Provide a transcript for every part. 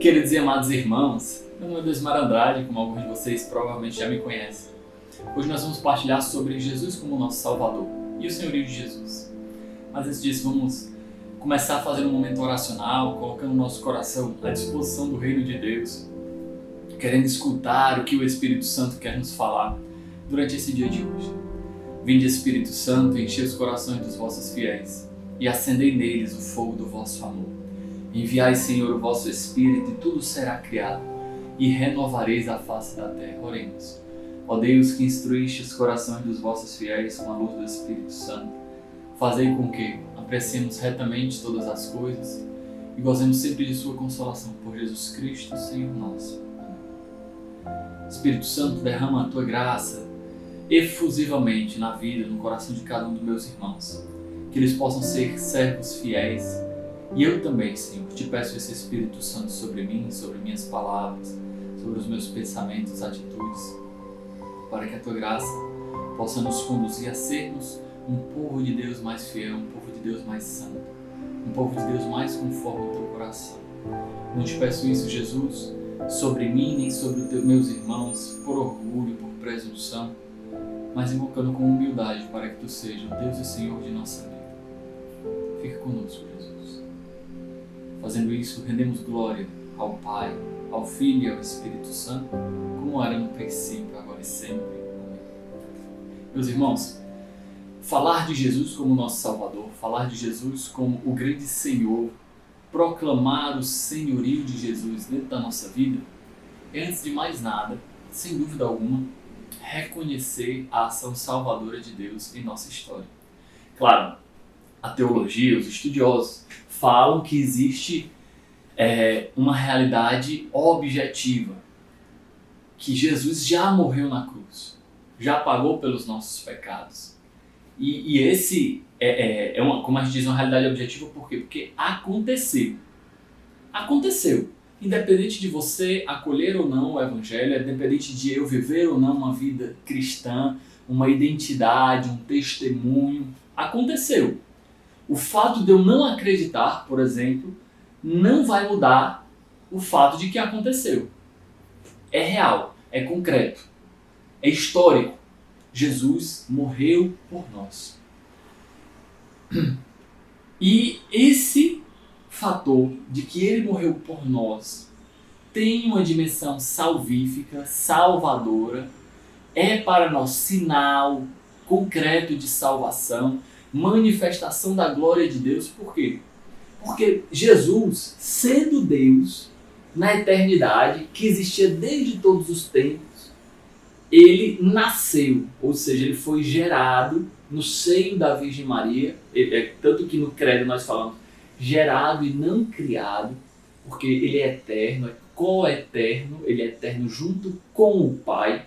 Queridos e amados irmãos, meu nome é Desmar Andrade, como alguns de vocês provavelmente já me conhecem. Hoje nós vamos partilhar sobre Jesus como nosso Salvador e o senhorio de Jesus. Mas antes disso, vamos começar a fazer um momento oracional, colocando o nosso coração à disposição do reino de Deus, querendo escutar o que o Espírito Santo quer nos falar durante esse dia de hoje. Vinde, Espírito Santo, enchei os corações dos vossos fiéis e acendei neles o fogo do vosso amor. Enviai, Senhor, o vosso Espírito e tudo será criado e renovareis a face da terra. Oremos. Ó Deus, que instruíste os corações dos vossos fiéis com a luz do Espírito Santo, fazei com que apreciemos retamente todas as coisas e gozemos sempre de sua consolação por Jesus Cristo, Senhor nosso. Amém. Espírito Santo, derrama a tua graça efusivamente na vida, no coração de cada um dos meus irmãos, que eles possam ser servos fiéis. E eu também, Senhor, te peço esse Espírito Santo sobre mim, sobre minhas palavras, sobre os meus pensamentos, atitudes, para que a tua graça possa nos conduzir a sermos um povo de Deus mais fiel, um povo de Deus mais santo, um povo de Deus mais conforme o teu coração. Não te peço isso, Jesus, sobre mim, nem sobre os meus irmãos, por orgulho, por presunção, mas invocando com humildade para que tu seja o Deus e Senhor de nossa vida. Fica conosco, Jesus. Fazendo isso, rendemos glória ao Pai, ao Filho e ao Espírito Santo, como era no princípio, agora e sempre. Amém. Meus irmãos, falar de Jesus como nosso Salvador, falar de Jesus como o grande Senhor, proclamar o senhorio de Jesus dentro da nossa vida, é, antes de mais nada, sem dúvida alguma, reconhecer a ação salvadora de Deus em nossa história. Claro, a teologia, os estudiosos, falam que existe uma realidade objetiva, que Jesus já morreu na cruz, já pagou pelos nossos pecados. E esse como a gente diz, uma realidade objetiva, por quê? Porque aconteceu. Aconteceu. Independente de você acolher ou não o Evangelho, independente de eu viver ou não uma vida cristã, uma identidade, um testemunho, aconteceu. O fato de eu não acreditar, por exemplo, não vai mudar o fato de que aconteceu. É real, é concreto, é histórico. Jesus morreu por nós. E esse fator de que ele morreu por nós tem uma dimensão salvífica, salvadora, é para nós sinal concreto de salvação, manifestação da glória de Deus. Por quê? Porque Jesus, sendo Deus, na eternidade, que existia desde todos os tempos, ele nasceu, ou seja, ele foi gerado no seio da Virgem Maria, tanto que no credo nós falamos gerado e não criado, porque ele é eterno, é coeterno, ele é eterno junto com o Pai.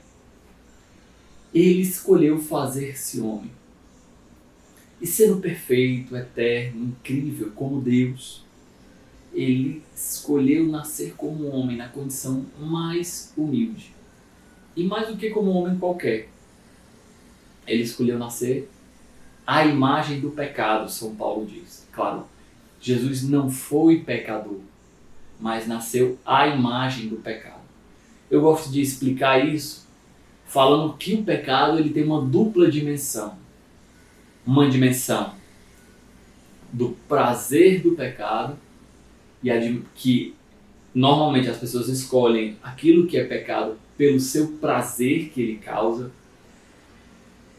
Ele escolheu fazer-se homem. E sendo perfeito, eterno, incrível como Deus, ele escolheu nascer como um homem na condição mais humilde. E mais do que como um homem qualquer, ele escolheu nascer à imagem do pecado, São Paulo diz. Claro, Jesus não foi pecador, mas nasceu à imagem do pecado. Eu gosto de explicar isso falando que o pecado ele tem uma dupla dimensão. Uma dimensão do prazer do pecado, e que normalmente as pessoas escolhem aquilo que é pecado pelo seu prazer que ele causa,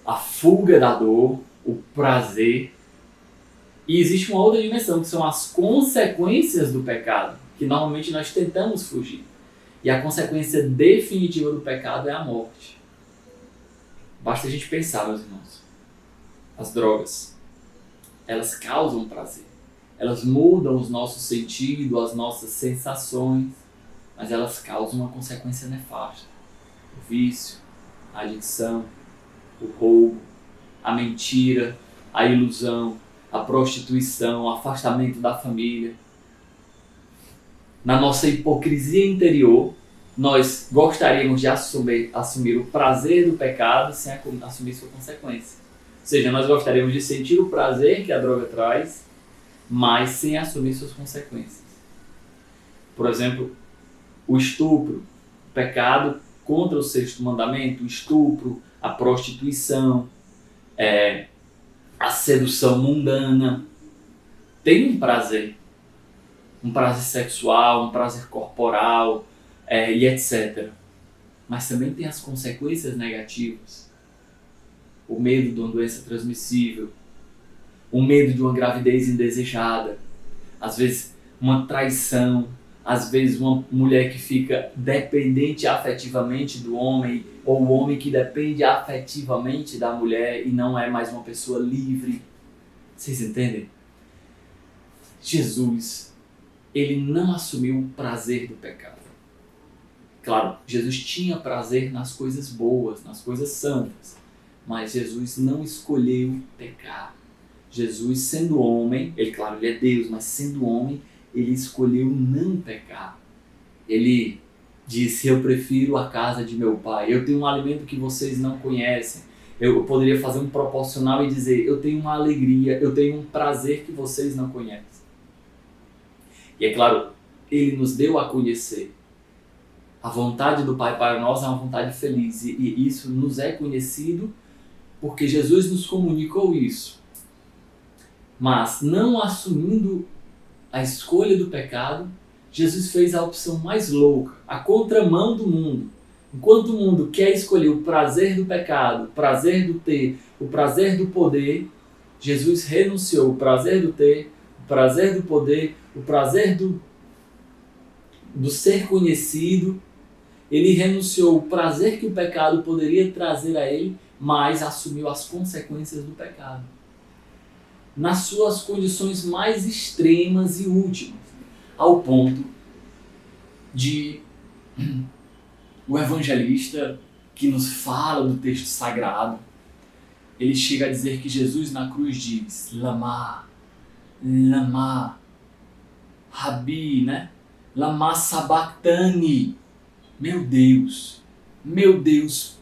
a fuga da dor, o prazer. E existe uma outra dimensão, que são as consequências do pecado, que normalmente nós tentamos fugir. E a consequência definitiva do pecado é a morte. Basta a gente pensar, meus irmãos. As drogas, elas causam prazer. Elas mudam os nossos sentidos, as nossas sensações, mas elas causam uma consequência nefasta. O vício, a adicção, o roubo, a mentira, a ilusão, a prostituição, o afastamento da família. Na nossa hipocrisia interior, nós gostaríamos de assumir o prazer do pecado sem assumir sua consequência. Ou seja, nós gostaríamos de sentir o prazer que a droga traz, mas sem assumir suas consequências. Por exemplo, o estupro, o pecado contra o sexto mandamento, o estupro, a prostituição, a sedução mundana, tem um prazer sexual, um prazer corporal e etc. Mas também tem as consequências negativas. O medo de uma doença transmissível, o medo de uma gravidez indesejada, às vezes uma traição, às vezes uma mulher que fica dependente afetivamente do homem, ou o homem que depende afetivamente da mulher e não é mais uma pessoa livre. Vocês entendem? Jesus, ele não assumiu o prazer do pecado. Claro, Jesus tinha prazer nas coisas boas, nas coisas santas, mas Jesus não escolheu pecar. Jesus, sendo homem, ele é Deus, mas sendo homem, ele escolheu não pecar. Ele disse: eu prefiro a casa de meu pai, eu tenho um alimento que vocês não conhecem. Eu poderia fazer um proporcional e dizer: eu tenho uma alegria, eu tenho um prazer que vocês não conhecem. E é claro, ele nos deu a conhecer. A vontade do Pai para nós é uma vontade feliz, e isso nos é conhecido porque Jesus nos comunicou isso. Mas não assumindo a escolha do pecado, Jesus fez a opção mais louca, a contramão do mundo. Enquanto o mundo quer escolher o prazer do pecado, o prazer do ter, o prazer do poder, Jesus renunciou o prazer do ter, o prazer do poder, o prazer do ser conhecido. Ele renunciou o prazer que o pecado poderia trazer a ele, mas assumiu as consequências do pecado, nas suas condições mais extremas e últimas, ao ponto de o evangelista que nos fala do texto sagrado, ele chega a dizer que Jesus na cruz diz: Lama, Lama, Rabi, né? Lama sabachthani. Meu Deus,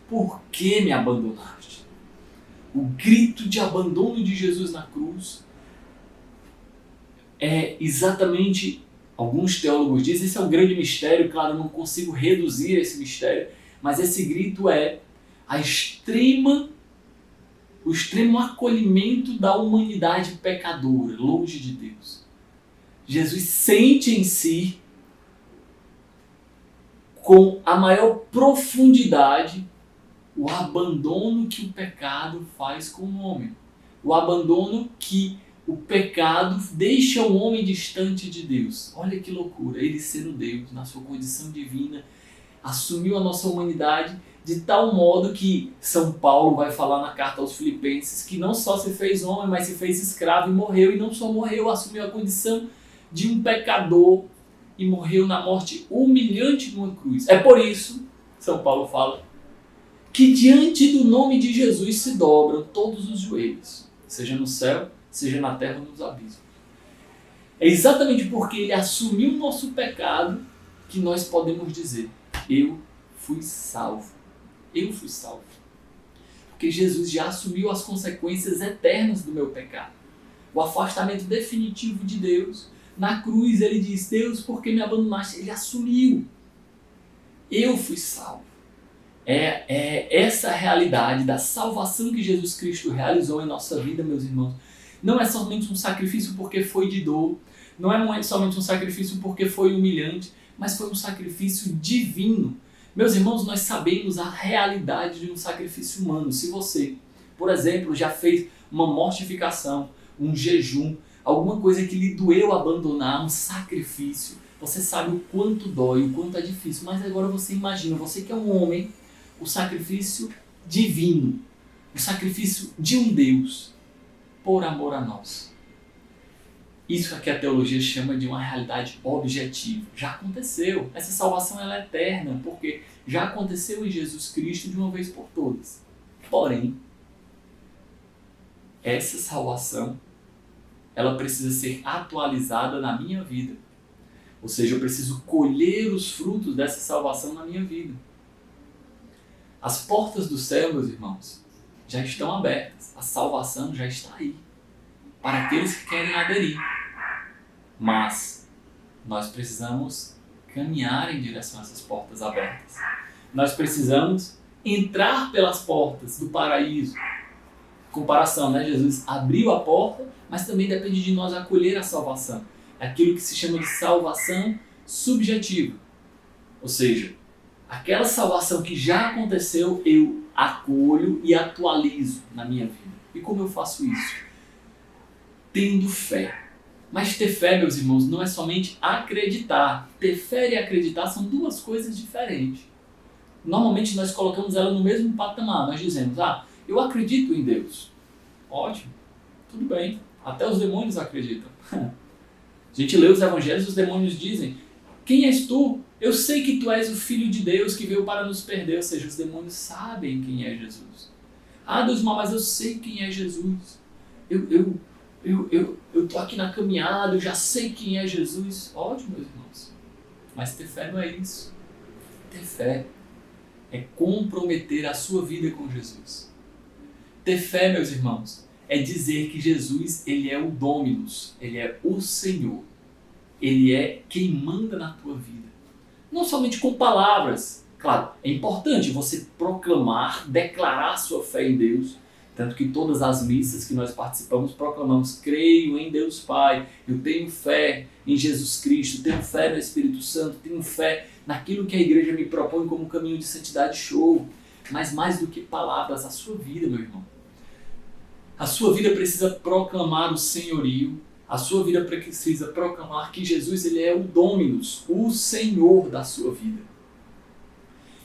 por que me abandonaste? O grito de abandono de Jesus na cruz é exatamente, alguns teólogos dizem, esse é um grande mistério, claro, eu não consigo reduzir esse mistério, mas esse grito é o extremo acolhimento da humanidade pecadora, longe de Deus. Jesus sente em si, com a maior profundidade, o abandono que o pecado faz com o homem. O abandono que o pecado deixa o homem distante de Deus. Olha que loucura, ele sendo Deus, na sua condição divina, assumiu a nossa humanidade de tal modo que São Paulo vai falar na carta aos Filipenses que não só se fez homem, mas se fez escravo e morreu. E não só morreu, assumiu a condição de um pecador e morreu na morte humilhante numa cruz. É por isso, São Paulo fala, que diante do nome de Jesus se dobram todos os joelhos, seja no céu, seja na terra ou nos abismos. É exatamente porque ele assumiu o nosso pecado que nós podemos dizer: eu fui salvo. Eu fui salvo. Porque Jesus já assumiu as consequências eternas do meu pecado. O afastamento definitivo de Deus. Na cruz ele diz: Deus, por que me abandonaste? Ele assumiu. Eu fui salvo. É essa realidade da salvação que Jesus Cristo realizou em nossa vida, meus irmãos. Não é somente um sacrifício porque foi de dor. Não é somente um sacrifício porque foi humilhante. Mas foi um sacrifício divino. Meus irmãos, nós sabemos a realidade de um sacrifício humano. Se você, por exemplo, já fez uma mortificação, um jejum, alguma coisa que lhe doeu abandonar, um sacrifício, você sabe o quanto dói, o quanto é difícil. Mas agora você imagina, você que é um homem, o sacrifício divino, o sacrifício de um Deus, por amor a nós. Isso é que a teologia chama de uma realidade objetiva. Já aconteceu. Essa salvação ela é eterna, porque já aconteceu em Jesus Cristo de uma vez por todas. Porém, essa salvação ela precisa ser atualizada na minha vida. Ou seja, eu preciso colher os frutos dessa salvação na minha vida. As portas do céu, meus irmãos, já estão abertas. A salvação já está aí, para aqueles que querem aderir. Mas nós precisamos caminhar em direção a essas portas abertas. Nós precisamos entrar pelas portas do paraíso. Comparação, né? Jesus abriu a porta, mas também depende de nós acolher a salvação. É aquilo que se chama de salvação subjetiva. Ou seja, aquela salvação que já aconteceu, eu acolho e atualizo na minha vida. E como eu faço isso? Tendo fé. Mas ter fé, meus irmãos, não é somente acreditar. Ter fé e acreditar são duas coisas diferentes. Normalmente nós colocamos ela no mesmo patamar. Nós dizemos, eu acredito em Deus. Ótimo, tudo bem. Até os demônios acreditam. A gente lê os evangelhos e os demônios dizem, quem és tu? Eu sei que tu és o Filho de Deus que veio para nos perder. Ou seja, os demônios sabem quem é Jesus. Deus, mas eu sei quem é Jesus. Eu estou aqui na caminhada, eu já sei quem é Jesus. Ótimo, meus irmãos. Mas ter fé não é isso. Ter fé é comprometer a sua vida com Jesus. Ter fé, meus irmãos, é dizer que Jesus, ele é o Dominus, ele é o Senhor. Ele é quem manda na tua vida. Não somente com palavras. Claro, é importante você proclamar, declarar sua fé em Deus. Tanto que todas as missas que nós participamos proclamamos, creio em Deus Pai, eu tenho fé em Jesus Cristo, tenho fé no Espírito Santo, tenho fé naquilo que a igreja me propõe como caminho de santidade, show. Mas mais do que palavras, a sua vida, meu irmão. A sua vida precisa proclamar o senhorio, a sua vida precisa proclamar que Jesus, ele é o Dominus, o Senhor da sua vida.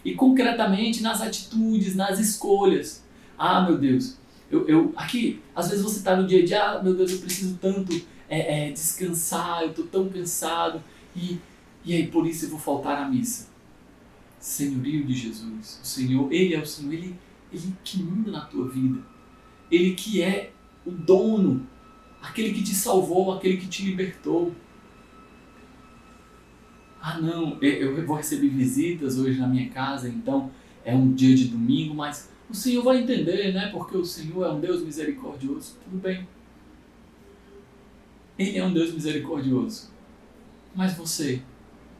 E concretamente nas atitudes, nas escolhas. Meu Deus, aqui, às vezes você está no dia a dia, meu Deus, eu preciso tanto descansar, eu estou tão cansado, e aí por isso eu vou faltar à missa. Senhorio de Jesus, o Senhor, ele é o Senhor, ele que manda na tua vida, ele que é o dono, aquele que te salvou, aquele que te libertou. Não, eu vou receber visitas hoje na minha casa, então é um dia de domingo, mas o Senhor vai entender, né? Porque o Senhor é um Deus misericordioso. Tudo bem. Ele é um Deus misericordioso. Mas você,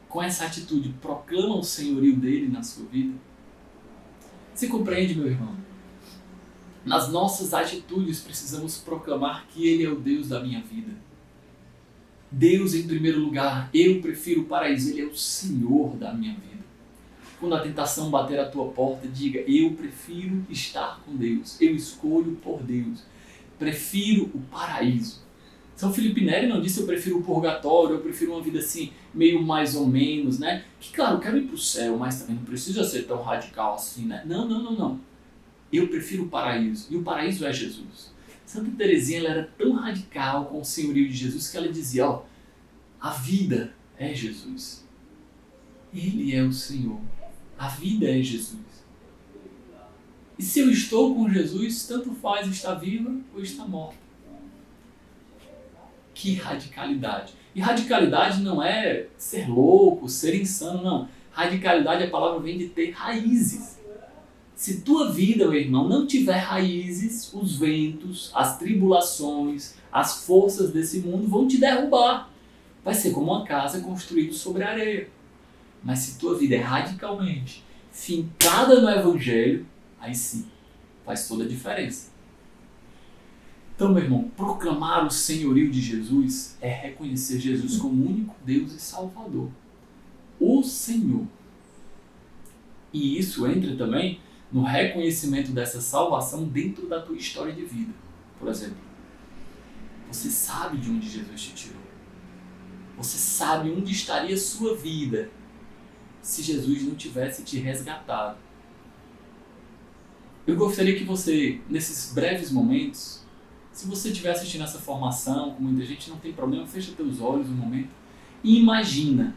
com essa atitude, proclama o senhorio dele na sua vida? Você compreende, meu irmão? Nas nossas atitudes precisamos proclamar que ele é o Deus da minha vida. Deus em primeiro lugar, eu prefiro o paraíso, ele é o Senhor da minha vida. Quando a tentação bater a tua porta, diga, eu prefiro estar com Deus, eu escolho por Deus, prefiro o paraíso. São Felipe Neri não disse eu prefiro o purgatório, eu prefiro uma vida assim, meio mais ou menos, né? Que claro, eu quero ir para o céu, mas também não precisa ser tão radical assim, né? Não. Eu prefiro o paraíso, e o paraíso é Jesus. Santa Teresinha, ela era tão radical com o senhorio de Jesus que ela dizia, a vida é Jesus. Ele é o Senhor. A vida é Jesus. E se eu estou com Jesus, tanto faz estar viva ou estar morta. Que radicalidade. E radicalidade não é ser louco, ser insano, não. Radicalidade, a palavra vem de ter raízes. Se tua vida, meu irmão, não tiver raízes, os ventos, as tribulações, as forças desse mundo vão te derrubar. Vai ser como uma casa construída sobre areia. Mas se tua vida é radicalmente fincada no Evangelho, aí sim, faz toda a diferença. Então, meu irmão, proclamar o senhorio de Jesus é reconhecer Jesus como o único Deus e Salvador. O Senhor. E isso entra também no reconhecimento dessa salvação dentro da tua história de vida. Por exemplo, você sabe de onde Jesus te tirou. Você sabe onde estaria a sua vida se Jesus não tivesse te resgatado. Eu gostaria que você, nesses breves momentos, se você estiver assistindo essa formação, com muita gente, não tem problema, fecha teus olhos um momento e imagina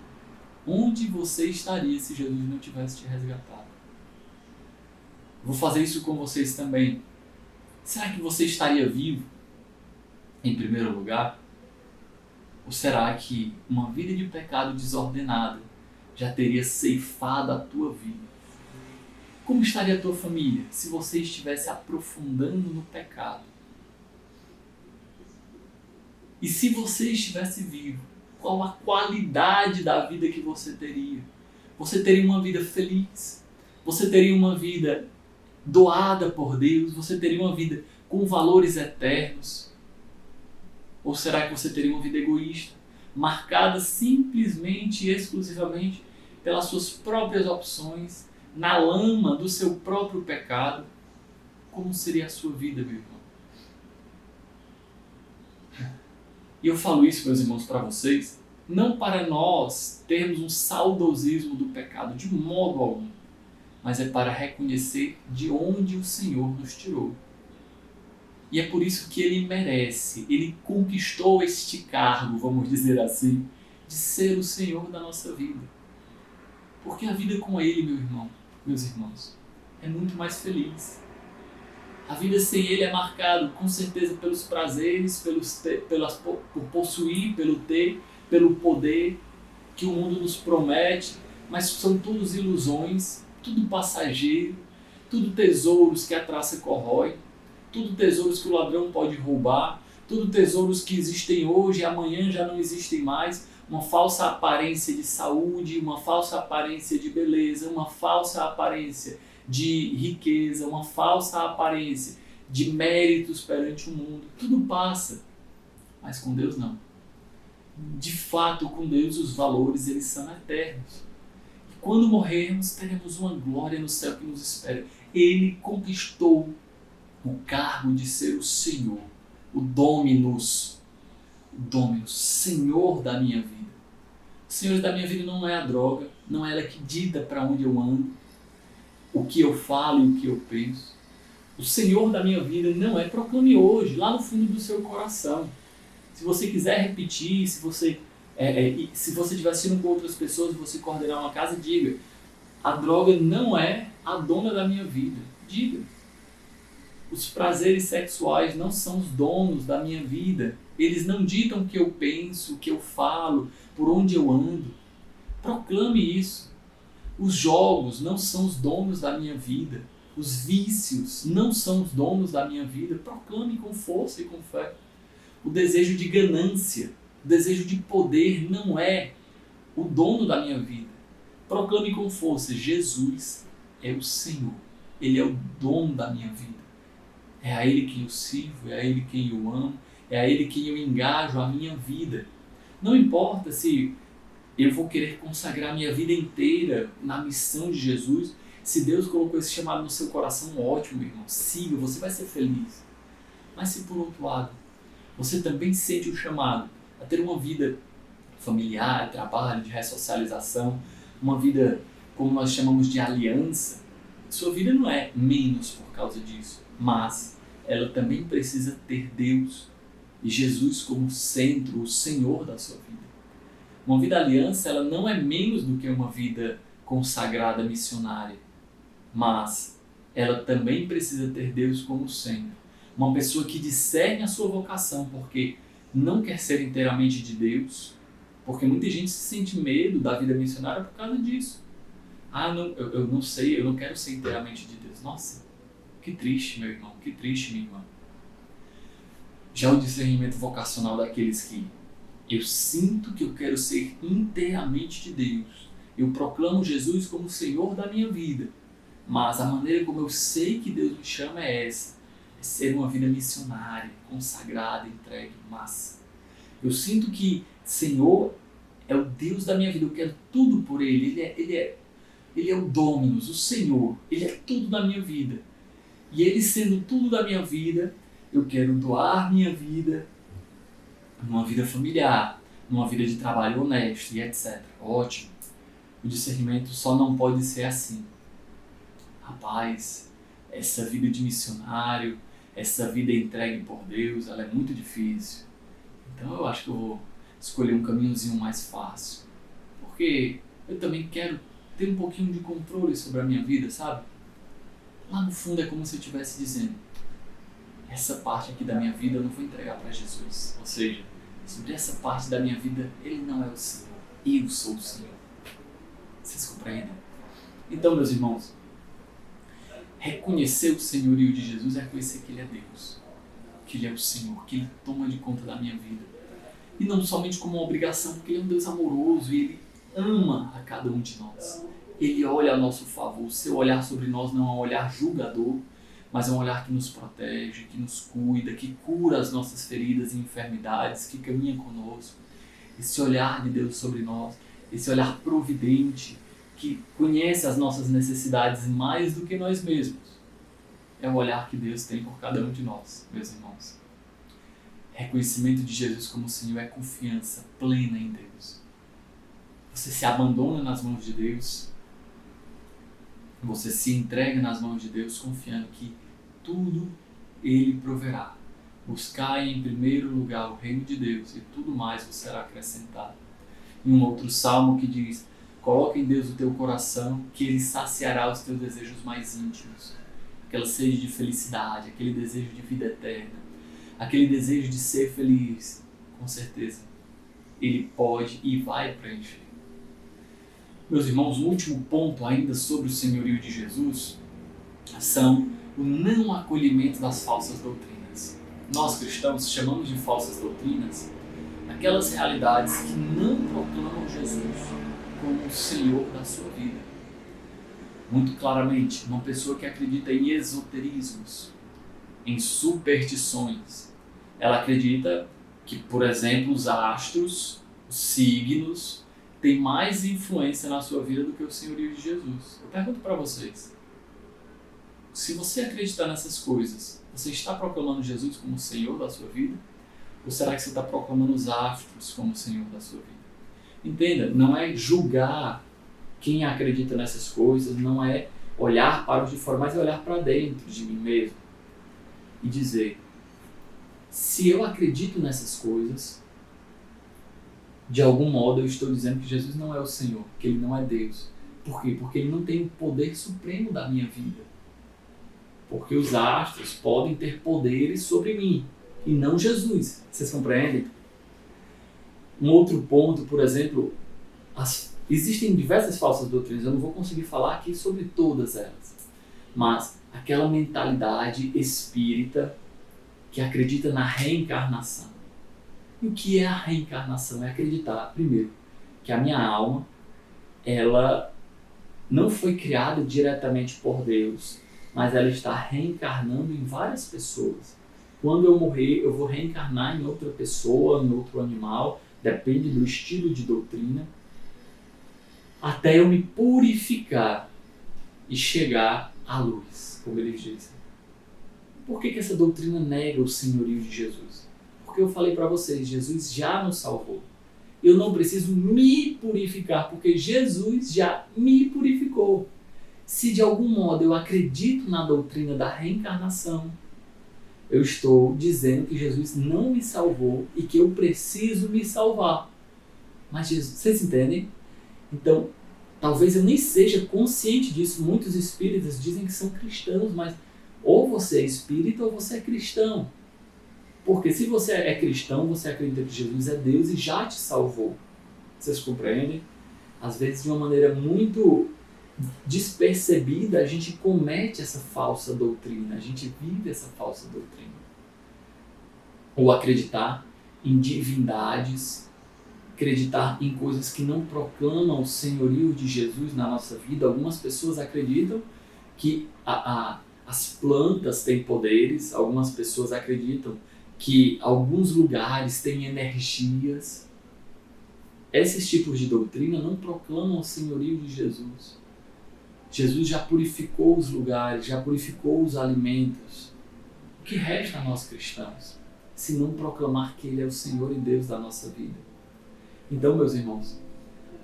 onde você estaria se Jesus não tivesse te resgatado. Vou fazer isso com vocês também. Será que você estaria vivo, em primeiro lugar? Ou será que uma vida de pecado desordenada já teria ceifado a tua vida? Como estaria a tua família se você estivesse aprofundando no pecado? E se você estivesse vivo, qual a qualidade da vida que você teria. Você teria uma vida feliz, você teria uma vida doada por Deus, você teria uma vida com valores eternos? Ou será que você teria uma vida egoísta, marcada simplesmente e exclusivamente pelas suas próprias opções, na lama do seu próprio pecado? Como seria a sua vida, meu irmão? E eu falo isso, meus irmãos, para vocês, não para nós termos um saudosismo do pecado, de modo algum, mas é para reconhecer de onde o Senhor nos tirou. E é por isso que Ele merece, Ele conquistou este cargo, vamos dizer assim, de ser o Senhor da nossa vida. Porque a vida com Ele, meu irmão, meus irmãos, é muito mais feliz. A vida sem Ele é marcada, com certeza, pelos prazeres, por possuir, pelo ter, pelo poder que o mundo nos promete, mas são todos ilusões, tudo passageiro, tudo tesouros que a traça corrói, tudo tesouros que o ladrão pode roubar, tudo tesouros que existem hoje e amanhã já não existem mais, uma falsa aparência de saúde, uma falsa aparência de beleza, uma falsa aparência de riqueza, uma falsa aparência de méritos perante o mundo. Tudo passa, mas com Deus não. De fato, com Deus os valores eles são eternos. E quando morrermos, teremos uma glória no céu que nos espera. Ele conquistou o cargo de ser o Senhor, o Dominus, Senhor da minha vida. O Senhor da minha vida não é a droga, não é ela que dita para onde eu ando, o que eu falo e o que eu penso. O Senhor da minha vida não é, proclame hoje, lá no fundo do seu coração. Se você quiser repetir, se você estiver assistindo com outras pessoas e você coordenar uma casa, diga: a droga não é a dona da minha vida. Diga. Os prazeres sexuais não são os donos da minha vida. Eles não ditam o que eu penso, o que eu falo, por onde eu ando. Proclame isso. Os jogos não são os donos da minha vida. Os vícios não são os donos da minha vida. Proclame com força e com fé. O desejo de ganância, o desejo de poder não é o dono da minha vida. Proclame com força: Jesus é o Senhor. Ele é o dono da minha vida. É a Ele quem eu sirvo, é a Ele quem eu amo, é a Ele quem eu engajo a minha vida. Não importa se eu vou querer consagrar minha vida inteira na missão de Jesus. Se Deus colocou esse chamado no seu coração, ótimo, irmão. Siga, você vai ser feliz. Mas se por outro lado, você também sente o chamado a ter uma vida familiar, trabalho, de ressocialização, uma vida, como nós chamamos de aliança, sua vida não é menos por causa disso, mas ela também precisa ter Deus e Jesus como centro, o Senhor da sua vida. Uma vida aliança, ela não é menos do que uma vida consagrada missionária, mas ela também precisa ter Deus como centro. Uma pessoa que discerne a sua vocação porque não quer ser inteiramente de Deus, porque muita gente se sente medo da vida missionária por causa disso. Eu não sei, eu não quero ser inteiramente de Deus. Nossa, que triste, meu irmão, que triste, minha irmã. Já o discernimento vocacional daqueles que eu sinto que eu quero ser inteiramente de Deus. Eu proclamo Jesus como Senhor da minha vida, mas a maneira como eu sei que Deus me chama é essa. É ser uma vida missionária, consagrada, entregue, massa. Eu sinto que Senhor é o Deus da minha vida, eu quero tudo por Ele. Ele é o Dominus, o Senhor, Ele é tudo da minha vida. E Ele sendo tudo da minha vida, eu quero doar minha vida numa vida familiar, numa vida de trabalho honesto e etc. Ótimo. O discernimento só não pode ser assim. Rapaz, essa vida de missionário, essa vida entregue por Deus, ela é muito difícil. Então eu acho que eu vou escolher um caminhozinho mais fácil. Porque eu também quero ter um pouquinho de controle sobre a minha vida, sabe? Lá no fundo é como se eu estivesse dizendo: essa parte aqui da minha vida eu não vou entregar para Jesus. Ou seja, sobre essa parte da minha vida, Ele não é o Senhor. Eu sou o Senhor. Vocês compreendem? Então, meus irmãos, reconhecer o senhorio de Jesus é reconhecer que Ele é Deus, que Ele é o Senhor, que Ele toma de conta da minha vida. E não somente como uma obrigação, porque Ele é um Deus amoroso e Ele ama a cada um de nós. Ele olha a nosso favor. O seu olhar sobre nós não é um olhar julgador, mas é um olhar que nos protege, que nos cuida, que cura as nossas feridas e enfermidades, que caminha conosco. Esse olhar de Deus sobre nós, esse olhar providente, que conhece as nossas necessidades mais do que nós mesmos. É o olhar que Deus tem por cada um de nós, meus irmãos. Reconhecimento de Jesus como Senhor é confiança plena em Deus. Você se abandona nas mãos de Deus, você se entrega nas mãos de Deus confiando que tudo Ele proverá. Buscai em primeiro lugar o reino de Deus e tudo mais vos será acrescentado. E um outro salmo que diz: coloca em Deus o teu coração, que Ele saciará os teus desejos mais íntimos. Aquela sede de felicidade, aquele desejo de vida eterna, aquele desejo de ser feliz. Com certeza, Ele pode e vai preencher. Meus irmãos, o último ponto ainda sobre o senhorio de Jesus são o não acolhimento das falsas doutrinas. Nós cristãos chamamos de falsas doutrinas aquelas realidades que não proclamam Jesus como o Senhor da sua vida. Muito claramente, uma pessoa que acredita em esoterismos, em superstições, ela acredita que, por exemplo, os astros, os signos, têm mais influência na sua vida do que o senhorio de Jesus. Eu pergunto para vocês, se você acreditar nessas coisas, você está proclamando Jesus como o Senhor da sua vida? Ou será que você está proclamando os astros como o Senhor da sua vida? Entenda, não é julgar quem acredita nessas coisas, não é olhar para os de fora, mas é olhar para dentro de mim mesmo e dizer: se eu acredito nessas coisas, de algum modo eu estou dizendo que Jesus não é o Senhor, que Ele não é Deus. Por quê? Porque Ele não tem o poder supremo da minha vida. Porque os astros podem ter poderes sobre mim e não Jesus. Vocês compreendem? Um outro ponto, por exemplo, existem diversas falsas doutrinas, eu não vou conseguir falar aqui sobre todas elas, mas aquela mentalidade espírita que acredita na reencarnação. E o que é a reencarnação? É acreditar, primeiro, que a minha alma, ela não foi criada diretamente por Deus, mas ela está reencarnando em várias pessoas. Quando eu morrer, eu vou reencarnar em outra pessoa, em outro animal, depende do estilo de doutrina, até eu me purificar e chegar à luz, como eles dizem. Por que essa doutrina nega o senhorio de Jesus? Porque eu falei para vocês, Jesus já nos salvou. Eu não preciso me purificar, porque Jesus já me purificou. Se de algum modo eu acredito na doutrina da reencarnação, eu estou dizendo que Jesus não me salvou e que eu preciso me salvar. Mas Jesus, vocês entendem? Então, talvez eu nem seja consciente disso. Muitos espíritas dizem que são cristãos, mas ou você é espírita ou você é cristão. Porque se você é cristão, você acredita que Jesus é Deus e já te salvou. Vocês compreendem? Às vezes, de uma maneira muito despercebida, a gente comete essa falsa doutrina, a gente vive essa falsa doutrina. Ou acreditar em divindades, acreditar em coisas que não proclamam o senhorio de Jesus na nossa vida. Algumas pessoas acreditam que as plantas têm poderes, algumas pessoas acreditam que alguns lugares têm energias. Esses tipos de doutrina não proclamam o senhorio de Jesus. Jesus já purificou os lugares, já purificou os alimentos. O que resta a nós cristãos, se não proclamar que Ele é o Senhor e Deus da nossa vida? Então, meus irmãos,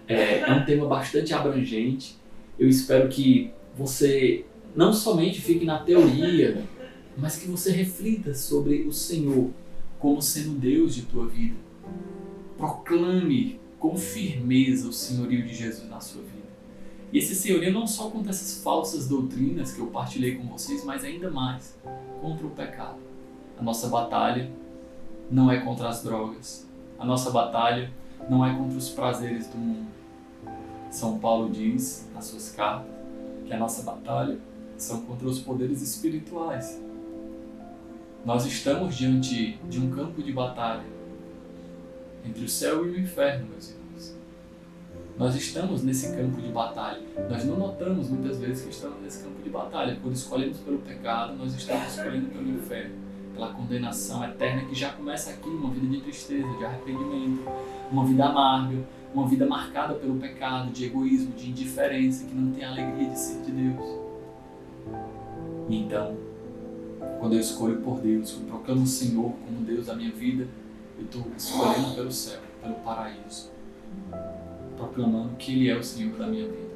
é um tema bastante abrangente. Eu espero que você não somente fique na teoria, mas que você reflita sobre o Senhor como sendo Deus de tua vida. Proclame com firmeza o senhorio de Jesus na sua vida. E esse senhorio não só contra essas falsas doutrinas que eu partilhei com vocês, mas ainda mais contra o pecado. A nossa batalha não é contra as drogas. A nossa batalha não é contra os prazeres do mundo. São Paulo diz nas suas cartas que a nossa batalha são contra os poderes espirituais. Nós estamos diante de um campo de batalha entre o céu e o inferno, meus irmãos. Nós estamos nesse campo de batalha. Nós não notamos muitas vezes que estamos nesse campo de batalha. Quando escolhemos pelo pecado, nós estamos escolhendo pelo inferno, pela condenação eterna que já começa aqui, uma vida de tristeza, de arrependimento, uma vida amarga, uma vida marcada pelo pecado, de egoísmo, de indiferença, que não tem a alegria de ser de Deus. E então, quando eu escolho por Deus, eu proclamo o Senhor como Deus da minha vida, eu estou escolhendo pelo céu, pelo paraíso, proclamando que Ele é o Senhor da minha vida.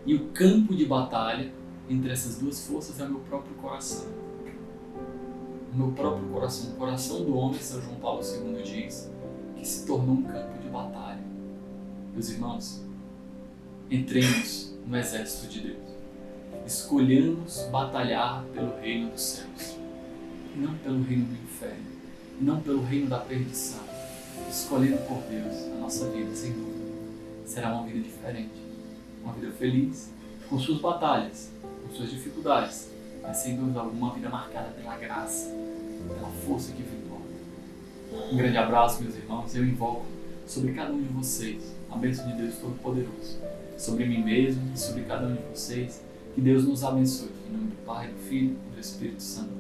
E o campo de batalha entre essas duas forças é o meu próprio coração. O meu próprio coração, o coração do homem, São João Paulo II diz, que se tornou um campo de batalha. Meus irmãos, entremos no exército de Deus. Escolhamos batalhar pelo reino dos céus, não pelo reino do inferno, não pelo reino da perdição. Escolhendo por Deus, a nossa vida, sem dúvida, será uma vida diferente, uma vida feliz, com suas batalhas, com suas dificuldades, mas sem dúvida alguma, uma vida marcada pela graça, pela força que vem do alto. Um grande abraço, meus irmãos. Eu invoco sobre cada um de vocês a bênção de Deus Todo-Poderoso, sobre mim mesmo e sobre cada um de vocês. Que Deus nos abençoe. Em nome do Pai, do Filho e do Espírito Santo.